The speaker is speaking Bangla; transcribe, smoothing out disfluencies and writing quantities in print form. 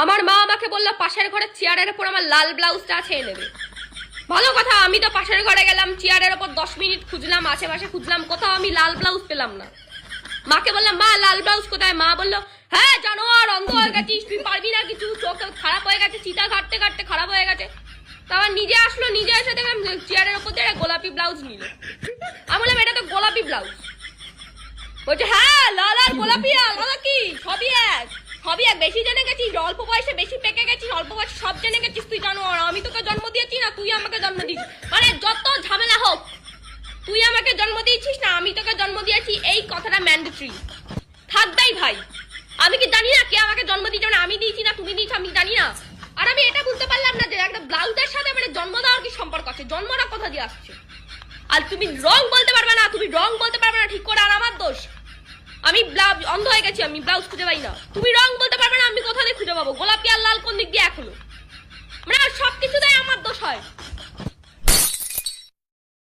আমার মা আমাকে বললো পাশের ঘরের চেয়ারের উপর আমার লাল ব্লাউজটা ছেড়ে নেবে। ভালো কথা, আমি তো পাশের ঘরে গেলাম, চেয়ারের উপর 10 মিনিট খুঁজলাম, আশেপাশে খুঁজলাম, কোথাও আমি লাল ব্লাউজ পেলাম না। মাকে বললাম মা লাল ব্লাউজ কোথায়? মা বললো হ্যাঁ জানোয়ার, অন্ধ হয়ে গেছিস, তুই পারবি না কিছু, চোখ খারাপ হয়ে গেছে, চিতা ঘাটতে ঘাটতে খারাপ হয়ে গেছে। তারপর নিজে আসলো, নিজে এসে দেখলাম চেয়ারের উপর দিয়ে গোলাপি ব্লাউজ নিল। আমি বললাম এটা তো গোলাপি ব্লাউজ। বলছে হ্যাঁ লাল আর গোলাপি আলাদা কি, সবই এক, সবই এক। বেশি জেনে গেছিস, অল্প বয়সে বেশি পেকে গেছিস, অল্প বয়সে সব জেনে গেছিস তুই জানোয়ার। আমি তোকে জন্ম দিয়েছি না তুই আমাকে জন্ম দিয়েছিস, মানে যত ঝামেলা হোক তুই আমাকে জন্ম দিয়েছিস না আমি তোকে জন্ম দিয়েছি, এই কথাটা ম্যান্ডেটরি থাকবেই ভাই। আমি কি জানি না কে আমাকে জন্ম দিয়েছে, মানে আমি দিয়েছি না তুমি দিয়েছি আমি জানি না। আর আমি এটা বুঝতে পারলাম না যে একটা ব্লাউজের সাথে মানে জন্ম দেওয়ার কি সম্পর্ক আছে, জন্মটা কোথা দিয়ে আসছে? আর তুমি রং বলতে পারবে না, তুমি রং বলতে পারবে না ঠিক করে, আর আমার দোষ? আমি অন্ধ হয়ে গেছি, আমি ব্লাউজ খুঁজে পাই না। তুমি রং বলতে পারবে না, আমি কোথা দিয়ে খুঁজে পাবো? গোলাপি আর লাল কোন দিক দিয়ে এক হলো? মানে সবকিছুতেই আমার দোষ হয়।